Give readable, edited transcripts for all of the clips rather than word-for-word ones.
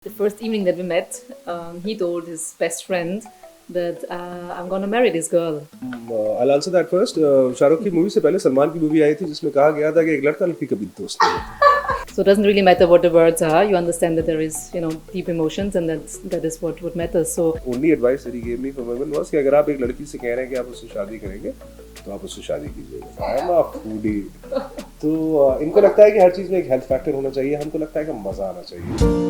The first evening that we met, he told his best friend that I'm going to marry this girl. I'll answer that first. Shahrukh की movie से पहले सलमान की movie आई थी जिसमें कहा गया था कि एक लड़का लड़की कभी दोस्त नहीं है. So it doesn't really matter what the words are. You understand that there is, deep emotions, and that is what matters. So only advice that he gave me for women was कि अगर आप एक लड़की से कह रहे हैं कि आप उससे शादी करेंगे तो आप उससे शादी कीजिएगा. I am a foodie. तो इनको लगता है कि हर चीज़ में एक हेल्थ फैक्टर होना चाहिए. हमको लगता है कि मज़ा आना चाहिए.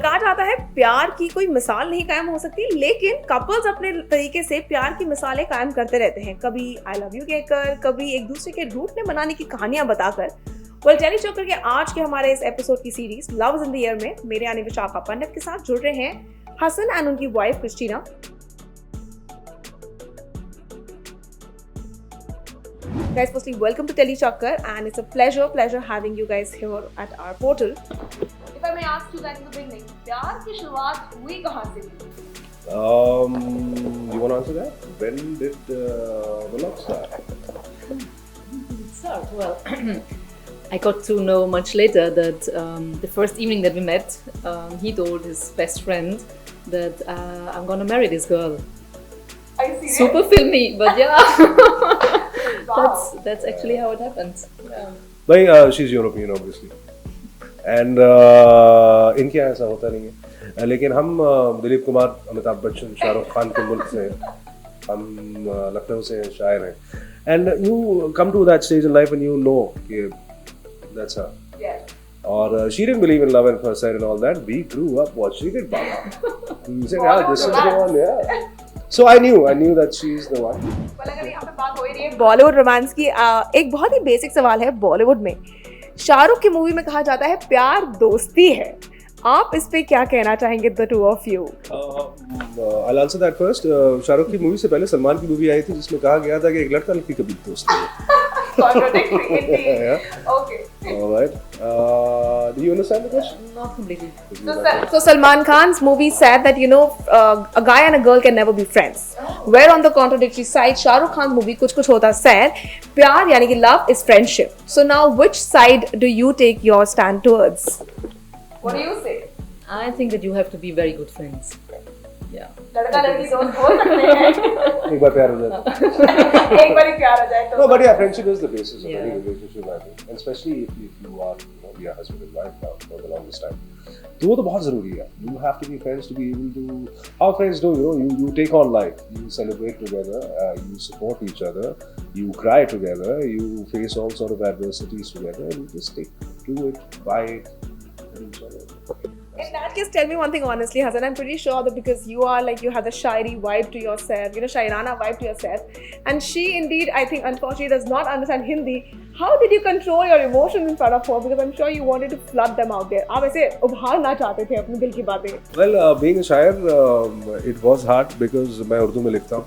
कहा जाता है प्यार की कोई मिसाल नहीं कायम हो सकती, लेकिन कपल्स अपने तरीके से प्यार की मिसालें कायम करते रहते हैं. कभी आई लव यू कहकर, कभी एक दूसरे के रूठने मनाने की कहानियां बताकर. टेली चॉकर के आज के हमारे इस एपिसोड की series love is in the air में मेरे यानी विशाखा पंडित के साथ जुड़ रहे हैं हसन एंड उनकी wife Christina. Guys, firstly, welcome to Tele Chakkar, and it's a pleasure having you guys here at our portal. If I may ask you guys in the beginning, प्यार की शुरुआत हुई कहाँ से? You want to answer that? When did the love start? Well, I got to know much later that the first evening that we met, he told his best friend that I'm going to marry this girl. Are you serious? Super filmy, but yeah. Wow. That's actually how it happened. भाई she's European obviously and इनके यहाँ ऐसा होता नहीं है. लेकिन हम दिलीप कुमार, अमिताभ बच्चन, शाहरुख खान के मुल्क से, हम लखनऊ से शायर हैं. And you come to that stage in life and you know कि that's her. Yeah. और she didn't believe in love at first sight and all that. We grew up watching it, Baba. We said, yeah, this is the one, yeah. So I knew that she is the one. अगर यहाँ पे बात हो रही है Bollywood romance की, एक बहुत ही बेसिक सवाल है. बॉलीवुड में शाहरुख की मूवी में कहा जाता है प्यार दोस्ती है. आप इस पे क्या कहना चाहेंगे, the two of you? I'll answer that first. Shahrukh की मूवी से पहले सलमान की मूवी आई थी जिसमें कहा गया था कि एक लड़का लड़की कभी दोस्त नहीं है. Contradictory indeed. Yeah. Okay. All right. Do you understand the question? Not completely. So Salman Khan's movie said that a guy and a girl can never be friends. Where on the contradictory side, Shah Rukh Khan's movie Kuch Kuch Hota said, प्यार यानी कि love is friendship. So now, which side do you take your stand towards? What do you say? I think that you have to be very good friends. Yeah. लड़का लड़की दोस्त हो सकते हैं. एक बार प्यार हो जाता है. एक बार ही प्यार हो जाए तो. No, but yeah, friendship is the basis of Yeah. any relationship, I think. And especially if you are, be a husband and wife now for the longest time. तो वो तो बहुत ज़रूरी है. You have to be friends to be able to. How friends do, you take on life. You celebrate together. You support each other. You cry together. You face all sort of adversities together. And you just stick to it, buy it, and each other. In that case, tell me one thing honestly, Hasan. I'm pretty sure that because you have the shairi vibe to yourself, shairana vibe to yourself, and she indeed, I think, unfortunately, does not understand Hindi. How did you control your emotions in front of her? Because I'm sure you wanted to flood them out there. आप ऐसे उभारना चाहते थे अपने दिल की बातें. Well, being a शायर, it was hard because मैं उर्दू में लिखता हूँ,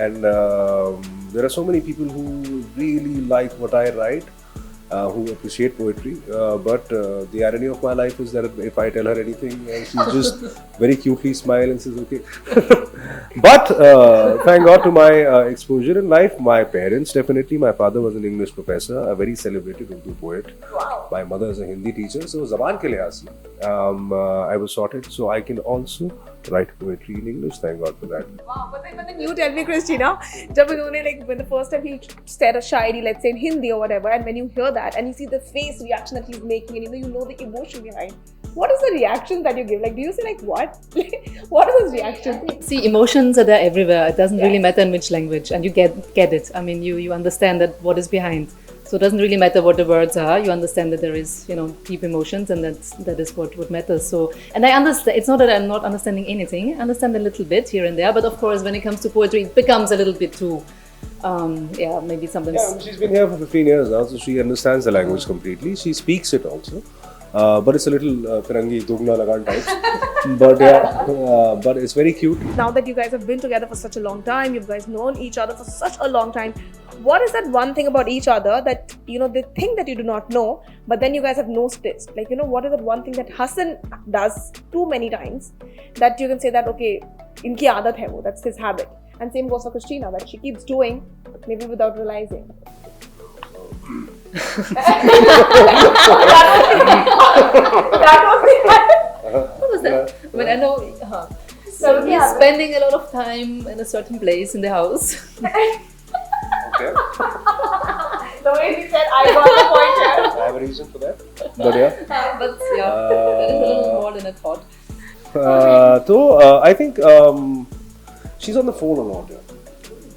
and there are so many people who really like what I write. Who appreciate poetry, but the irony of my life is that if I tell her anything, she just very cutely smile and says okay. But thank God to my exposure in life. My parents, definitely, my father was an English professor, a very celebrated Urdu poet. Wow. My mother is a Hindi teacher, so ज़बान के लिहाज से I was sorted, so I can also write poetry in English. Thank God for that. Wow, but then you tell me, Christina, जब उन्होंने when the first time he said a shairi, let's say in Hindi or whatever, and when you hear that and you see the face reaction that he's making, and you know the emotion behind, what is the reaction that you give? Like, do you say like what? What is his reaction? See, emotions are there everywhere. It doesn't really matter in which language, and you get it. I mean, you understand that what is behind. So it doesn't really matter what the words are. You understand that there is, deep emotions, and that is what matters. So, and I understand. It's not that I'm not understanding anything. I understand a little bit here and there, but of course, when it comes to poetry, it becomes a little bit too. Maybe sometimes. Yeah, she's been here for 15 years now, so she understands the language completely. She speaks it also. But it's a little Firangi Dugna Lagan type. But yeah, but it's very cute. Now that you guys have been together for such a long time, you guys known each other for such a long time, what is that one thing about each other that they think that you do not know, but then you guys have noticed it? Like, what is that one thing that Hasan does too many times that you can say that, okay, inki aadat hai wo, that's his habit. And same goes for Christina, that she keeps doing, maybe without realizing. What was that? I mean, I know. So he's spending a lot of time in a certain place in the house. Okay. The way he said, I got the point here. I have a reason for that. But yeah. But yeah, that is a little more than I thought. I think she's on the phone a lot.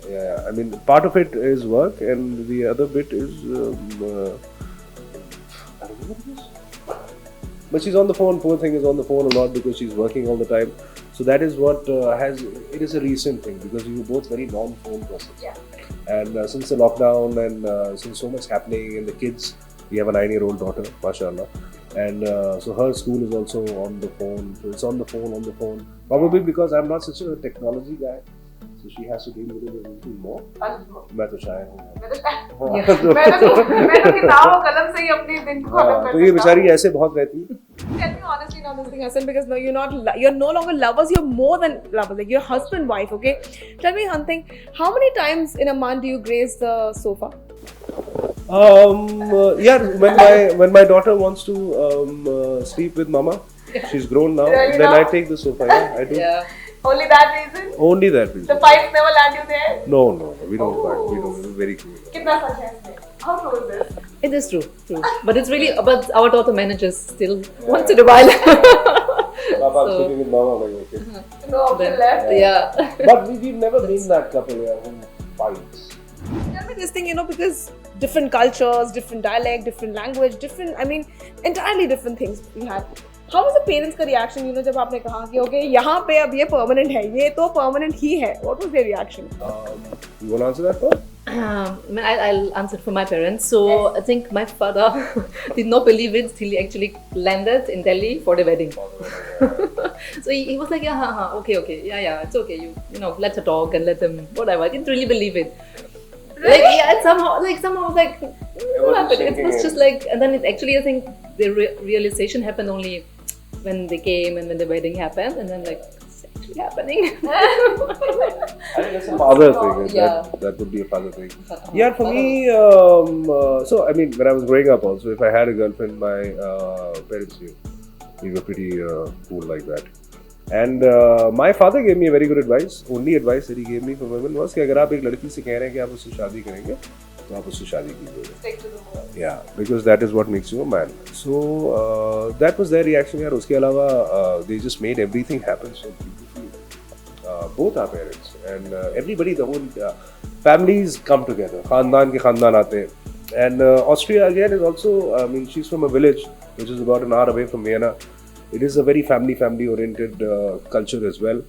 Yeah, I mean, part of it is work, and the other bit is I don't know what it is. But she's on the phone. Poor thing is on the phone a lot because she's working all the time. So that is what it is a recent thing because we were both very non-phone persons. Yeah. And since the lockdown and since so much happening and the kids, we have a 9-year-old daughter, mashallah. And so her school is also on the phone. So it's on the phone. Probably because I'm not such a technology guy. So she has to deal with it a little more. मैं तो शायर हूँ। मैं तो किताब और कलम से ही अपने दिन को खत्म कर तो ये बेचारी ऐसे बहुत रहती है। Tell me honestly now this thing, Hasan, because no, you're no longer lovers, you're more than lovers, like you're husband wife, okay? Tell me one thing, how many times in a month do you grace the sofa? Yeah, when my daughter wants to sleep with mama, she's grown now. Really Then now? I take the sofa. Yeah, I do. Yeah. Only that reason? Only that reason. The fights never land you there? No, we don't fight. We don't. We're very cool. कितना सच है इसमें? How true is this? It is true. But it's really, but our daughter manages still once in a while. Papa, I'm So- sleeping with mama. Like, okay. No option left. Yeah. But we've never been that couple who fights. Tell me this thing, because different cultures, different dialect, different language, entirely different things we had. How was the parents' का reaction, जब आपने कहा कि okay, यहाँ पे अब ये permanent है, ये तो permanent ही है. What was their reaction? You want to answer that first? I'll answer for my parents. So I think my father did not believe it till he actually landed in Delhi for the wedding. So he was like, yeah, okay, yeah, it's okay. You know, let her talk and let them whatever. I didn't really believe it. Like yeah, it somehow like what happened? It was just like, and then it actually I think the realization happened only when they came and when the wedding happened, and then like it's actually happening. I think that's a father thing. Yeah. That would be a father thing. Yeah, for me, so I mean, when I was growing up also, if I had a girlfriend, my parents knew. We were pretty cool like that. And my father gave me a very good advice. Only advice that he gave me for women was कि अगर आप एक लड़की से कह रहे हैं कि आप उससे शादी करेंगे, तो आप उससे शादी कीजिए. Stick to the word. Yeah, because that is what makes you a man. So that was their reaction. यार उसके अलावा they just made everything happen so beautifully. Both our parents and everybody, the whole families come together. खानदान के खानदान आते हैं. And Austria again is also, I mean, she's from a village which is about an hour away from Vienna. It is a very family-oriented culture as well.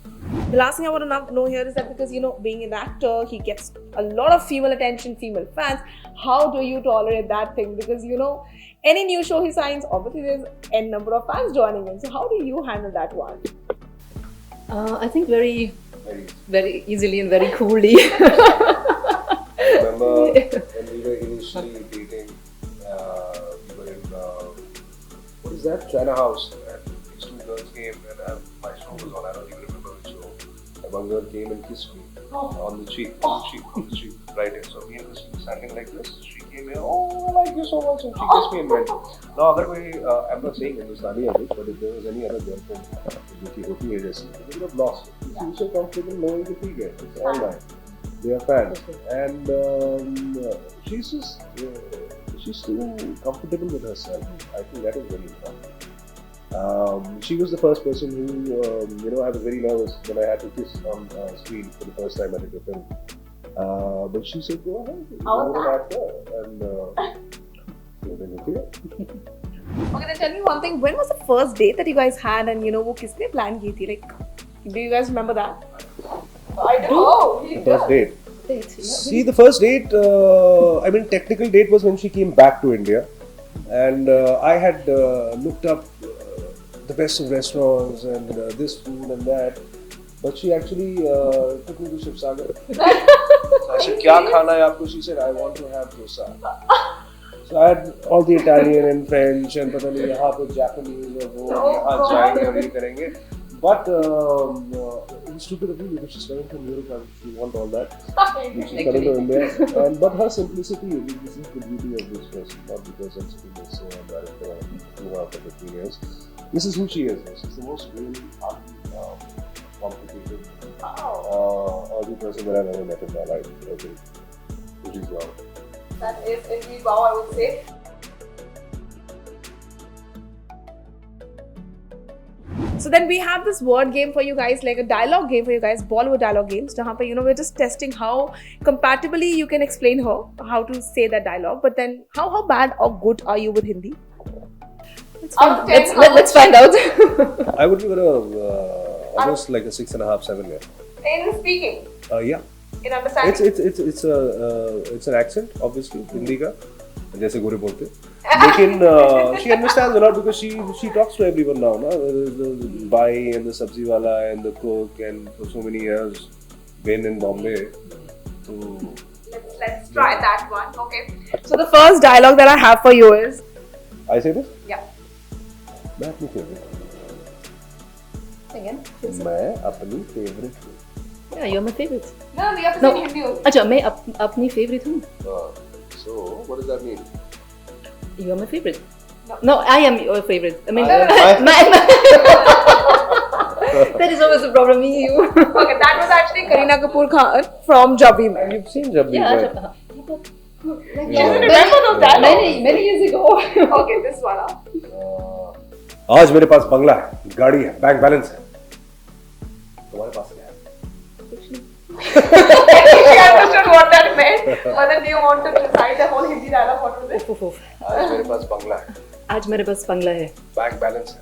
The last thing I want to know here is that because, being an actor, he gets a lot of female attention, female fans. How do you tolerate that thing? Because, any new show he signs, obviously there's n number of fans joining in. So how do you handle that one? I think very easily and very coolly. I remember when we were initially dating, we were in, what is that? China House. And these two girls came and my show was on, I don't even remember which show. And one girl came and kissed me on the cheek, right here. So me and Christina were standing like this. She came in, oh, I like you so much. And she kissed me and went. Now, other way, I'm not saying Hindustani or this, but if there was any other girlfriend, which hoti hai jaisi, they would have lost it. She was so comfortable knowing that we get. It's all right. They are fans. And she's just, she's too comfortable with herself. I think that is very important. She was the first person who, I was very nervous when I had to kiss on screen for the first time I did the film. But she said, go ahead, you're an actor. And then okay. Okay, then tell me one thing. When was the first date that you guys had and, वो किसने plan की थी? Like, do you guys remember that? I do. The first date. See, the first date, I mean, technical date was when she came back to India. And I had looked up the best of restaurants and this food and that. But she actually took me to Shiv Sagar. So I said, "क्या खाना है आपको?" She said, "I want to have dosa." So I had all the Italian and French and पता नहीं यहाँ पे Japanese और वो यहाँ जाएंगे और ये करेंगे. But it's stupid of me because she's coming from Europe and she wants all that. She's coming to India. But her simplicity, this is the beauty of this person, not because I'm sitting there saying I'm married for 15 years. This is who she is. She's the most really complicated, ugly person that I've ever met in my life. I think. Which is wow. That is indeed wow, I would say. So then we have this word game for you guys, like a dialogue game for you guys, Bollywood dialogue games. जहाँ पे we're just testing how compatibly you can explain her how to say that dialogue. But then how bad or good are you with Hindi? Let's find out. I would give it almost like a 6.5, 7. Yeah. In speaking. Yeah. In understanding. It's an accent, obviously, Hindi का, जैसे गोरे बोलते. लेकिन she understands a lot because she talks to everyone now, na? The bai and the sabzi wala and the cook, and for so many years been in Bombay. So let's try that one. Okay. So the first dialogue that I have for you is. I say this? Yeah. मैं अपनी favorite. Again. मैं अपनी favorite हूँ. Yeah, you're my favorite. No, we have to say Hindi also. अच्छा मैं अपनी favorite हूँ. So what does that mean? You're my favorite. No, I am your favorite. I mean, that is always a problem. Me, you. Okay, that was actually Kareena Kapoor Khan from Jab We Met. You've seen Jab We Yeah, Met. Remember those dialogues? many years ago. Okay, this one. आज मेरे पास बंगला है, गाड़ी है, bank balance है. तुम्हारे पास क्या है? She understood what that meant. But then do you want to recite the whole Hindi dialogue? What was it? आज मेरे पास बंगला है, आज मेरे पास बंगला है, बैंक बैलेंस है,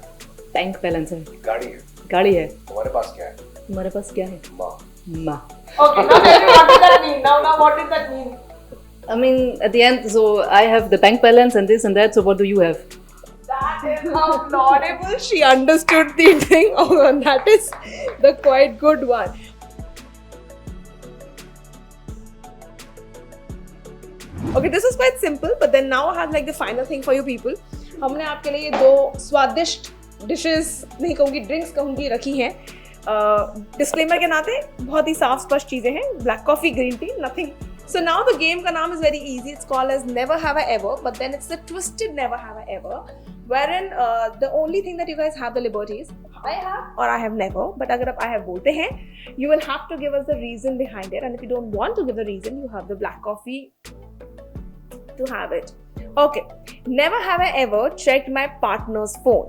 बैंक बैलेंस है, गाड़ी है. है. तुम्हारे पास क्या है? तुम्हारे पास क्या है? माँ. माँ. Okay, now tell me what does that mean? Now what does that mean? I mean, at the end, so I have the bank balance and this and that. So what do you have? That is how laudable she understood the thing. Oh, that is the quite good one. Okay, this is quite simple, but then now I have like the final thing for you people. हमने आपके लिए दो स्वादिष्ट dishes नहीं कहूँगी drinks कहूँगी रखी हैं. Disclaimer के नाते बहुत ही साफ स्पष्ट चीजें हैं. Black coffee, green tea, nothing. So now the game का नाम is very easy. It's called as Never Have I Ever, but then it's the twisted Never Have I Ever, wherein the only thing that you guys have the liberty is I have or I have never. But अगर आप I have बोलते हैं, you will have to give us the reason behind it. And if you don't want to give the reason, you have the black coffee to have it. Okay. Never have I ever checked my partner's phone.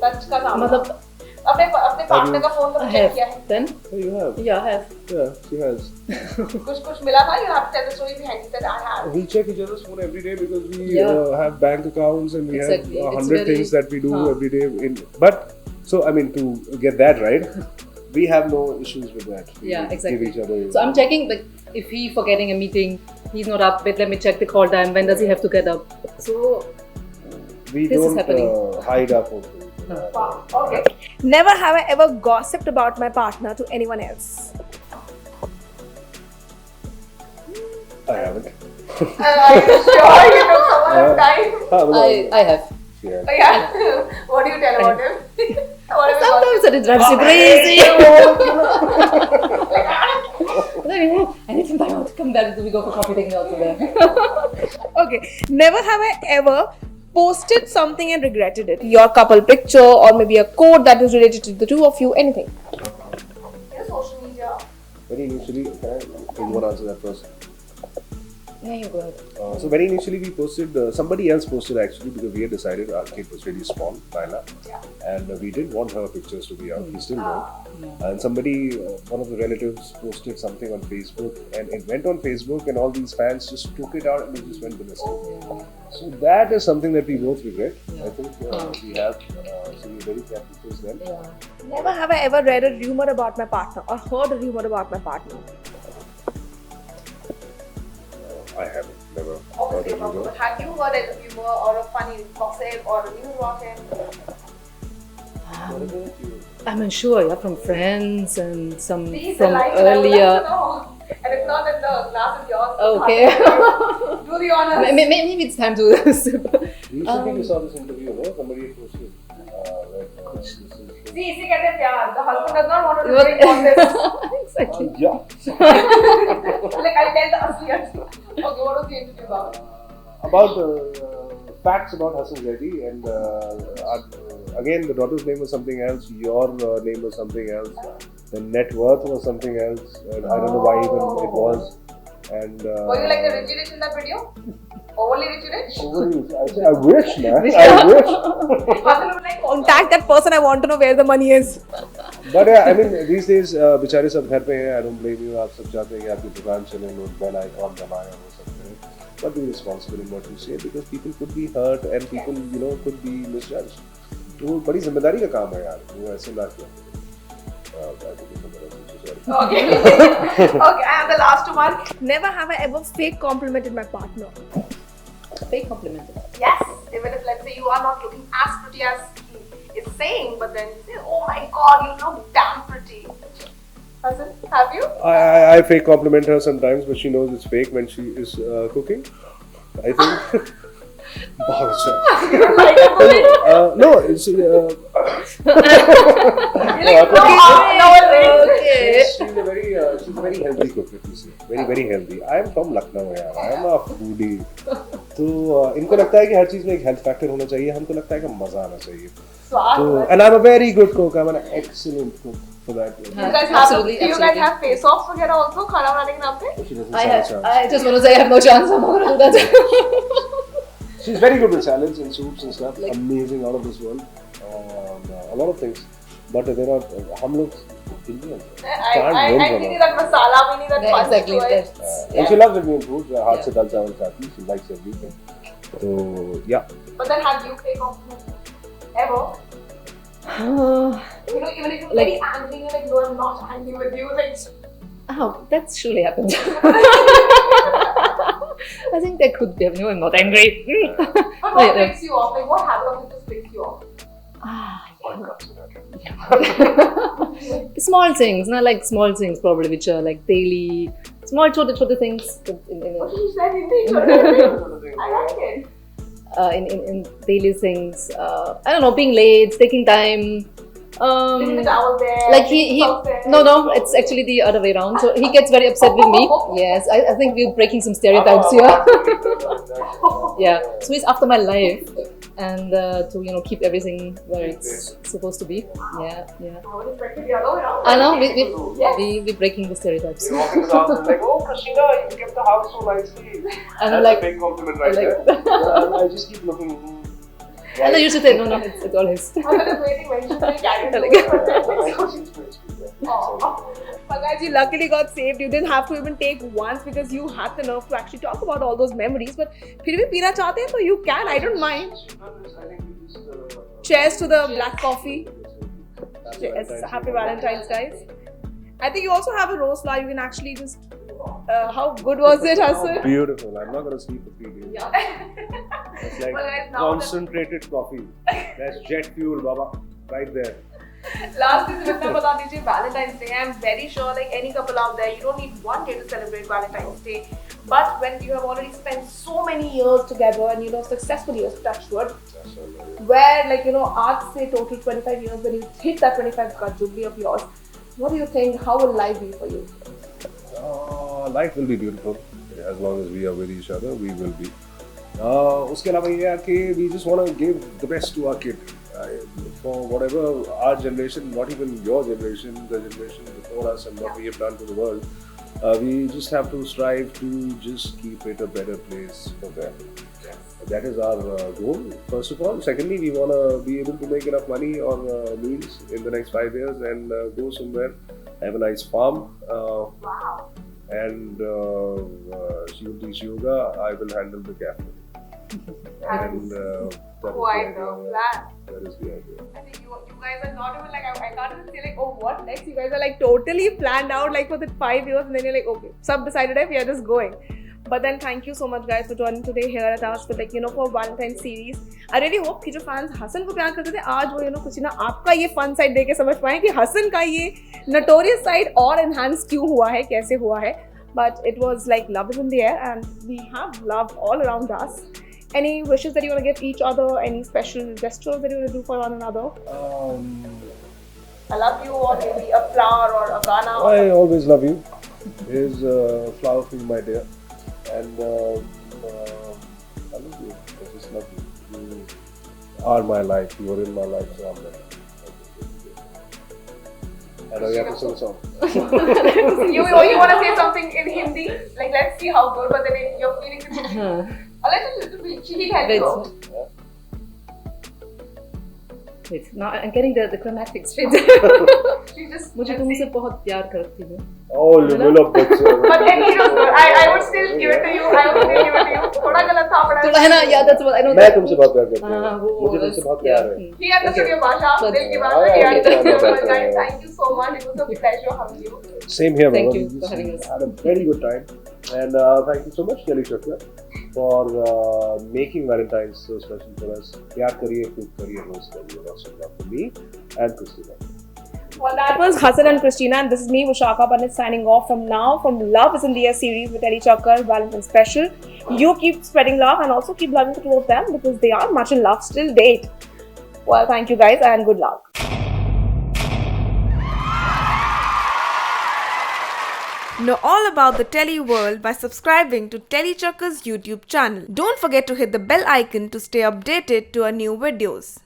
Touch का नाम. मतलब अपने partner का phone कभी check किया है? Then? Oh, you have. Yeah, I have. Yeah, she has. कुछ मिला था? You have to tell the story behind it that I have. We check each other's phone every day because we Yeah. have bank accounts and we Exactly. have It's 100 very- things that we do every day. But so I mean to get that right, we have no issues with that. We Yeah, exactly. Give each other. So I'm checking like if he forgetting a meeting, he's not up. Wait, let me check the call time. When does he have to get up? So we this is don't happening. hide our phone. Wow. Okay. Never have I ever gossiped about my partner to anyone else. I haven't. Are you sure you took so much time? I have. She has. Oh, yeah. What do you tell about him? What have you Sometimes it drives you crazy. I need some time out. Come back. We go for coffee. Take me out to there. Okay. Never have I ever posted something and regretted it. Your couple picture or maybe a quote that is related to the two of you. Anything. Social media. Very initially, can one answer that first? Yeah, you go ahead. So very initially we posted, somebody else posted actually because we had decided our kid was really small, Naila, and we didn't want her pictures to be out. We still don't. And somebody, one of the relatives posted something on Facebook and it went on Facebook and all these fans just took it out and it just went ballistic. So that is something that we both regret. I think we have, so we're very careful towards them. Never have I ever read a rumor about my partner or heard a rumor about my partner. I haven't, never Obviously, heard of you. but have you heard a rumor or a funny gossip or a news about him? What about you? I mean, sure, yeah, from friends and some Please, from like, I would like to earlier. know. And if not, then the glass is yours. Okay. Do the honors. Maybe it's time to sip. Recently we saw this interview, no? Somebody posted. See, इसे कहते हैं प्यार. The husband does not want to drink on this. Exactly. Yeah. Like I'll tell the asli answer. Okay, what was the interview about? About facts about Hasan Reddy, and again the daughter's name was something else, your name was something else, the net worth was something else, and I don't know why even it was. And Were you like the Richie Rich in that video? Overly Richie Rich? I wish, man. I wish. Hasan was like, contact that person. I want to know where the money is. But yeah, I mean, these days, बेचारे सब घर पे हैं. I don't blame you. आप सब चाहते हैं कि आपकी दुकान चले, लोग बनाए और बनाए और वो सब करें. But be responsible in what you say, because people could be hurt and people, you know, could be misjudged. तो बड़ी जिम्मेदारी का काम है यार. वो ऐसे ना किया. Okay. Okay, I have the last one. Never have I ever fake complimented my partner. Fake compliment. Yes, even if let's say you are not looking as pretty as he is saying, but then you say, oh my god, you look damn pretty. Hasan, have you? I fake compliment her sometimes, but she knows it's fake when she is cooking. I think. बहुत अच्छा. You don't like it? No, it's. You're like, no, Okay. She's a very healthy cook, let me say. Very healthy. I am from Lucknow, यार. I am a foodie. तो इनको लगता है कि हर चीज में एक हेल्थ फैक्टर होना चाहिए. हमको लगता है कि मजा आना चाहिए. तो and I'm a very good cook. I'm an excellent cook for that. Do you guys Absolutely, do you guys have face-offs वगैरह also खाना बनाने के नाम पे? She doesn't stand a chance. I just want to say I have no chance. I'm not going to do that. She's very good with salads and soups and stuff. Amazing, out of this world. A lot of things. But they're not. हम लोग Indians. I need that masala, we need that Yeah, punch exactly. to it. And she loves Indian food. हाथ से दाल चावल खाती. She likes everything. So yeah. But then have you fake compliments? Ever? You know, even if you're very angry, you're like, no, I'm not angry with you. Like, Oh, that's surely happened. I think that could be. No, I'm not angry. but what breaks you off? Like, what habit of it just breaks you off? Small things, not like small things probably, which are like daily, small छोटे things. What did you say? Hindi? I like it. In daily things, I don't know, being late, taking time. Leaving the towel there. Like he no, it's actually the other way around. So he gets very upset with me. Yes, I think we're breaking some stereotypes here. Yeah, so he's after my life, and to keep everything where it's supposed to be. Yeah. I would expect it the other way around. I know we're breaking the stereotypes. You walk into the house and like, oh Christina, you kept the house so nicely. And I'm That's like, a big compliment right like- there. I just keep looking. and I used to say, no, it's all his. I'm just waiting when she's going to carry Guys, you luckily got saved. You didn't have to even take once because you had the nerve to actually talk about all those memories. But फिर भी पीना चाहते हैं तो you can. I don't mind. Cheers to the black coffee. Yes, happy Valentines, guys. I think you also have a rose flower. You can actually just. How good was it, Hasan? Beautiful. I'm not gonna sleep for 3 days. It's like Well, guys, now concentrated coffee. That's jet fuel, Baba. Right there. Last is Rita bata dijiye Valentine's Day. I'm very sure like any couple out there, you don't need one day to celebrate Valentine's Day. But when you have already spent so many years together and successful years, touch wood, where आज से total 25 years, when you hit that 25 का jubilee of yours, what do you think? How will life be for you? Life will be beautiful as long as we are with each other. We will be. उसके अलावा ये है कि we just want to give the best to our kid. For whatever our generation, not even your generation, the generation before us, and what we have done to the world, we just have to strive to just keep it a better place for them. That is our goal, first of all. Secondly, we want to be able to make enough money or meals in the next 5 years and go somewhere, have a nice farm. Wow. And she will teach yoga, I will handle the cafe. And that Quite the plan. That is the idea. I think you guys are not even like, I can't even say like, oh, what next? You guys are like totally planned out like for the 5 years, and then you're like, okay, sub decided we are just going. But then thank you so much guys for joining today here at us with for Valentine's series. I really hope कि जो fans Hasan को प्यार करते थे आज वो Christina आपका ये fun side देख के समझ पाए कि हसन का ये notorious side और enhance क्यों हुआ है, कैसे हुआ है. But it was like love is in the air and we have love all around us. Any wishes that you want to give each other? Any special gestures that you want to do for one another? I love you, or maybe a flower or a Ghana. I always love you. Here's a flower for you, my dear. And I love you. I just love you. You are my life. You are in my life. So I'm there. I know you have to sing a song. you want to say something in Hindi? Like, let's see how good, but then you're feeling a little bit. She need help. Wait, now I'm getting the chromatic straight. She just. मुझे तुमसे बहुत प्यार करती हूँ. Oh, little bit. But then he was good. I would still give it to you. I would still give it to you. थोड़ा गलत था पड़ा. थोड़ा है ना, yeah, that's what I know. मैं तुमसे बहुत प्यार करती हूँ. हाँ, वो मुझे तुमसे बहुत प्यार है. He understood your भाषा, दिल की भाषा. He understood your भाषा. Guys, thank you so much. It was a pleasure having you. Same here, Thank Baba. you for having us. Had a very good time, and thank you so much, Kelly Shakya, for making Valentine's so special for us. प्यार करिए, खूब करिए, रोज करिए. Lots of love for me and Christina. Well, that was Hasan and Christina, and this is me, Vishaka Pandit, signing off from now from Love is in the Air series with Telly Chakkar Valentine's special. You keep spreading love and also keep loving the two of them because they are much in love still date. Well, thank you guys and good luck. Know all about the Telly world by subscribing to Telly Chakkar's YouTube channel. Don't forget to hit the bell icon to stay updated to our new videos.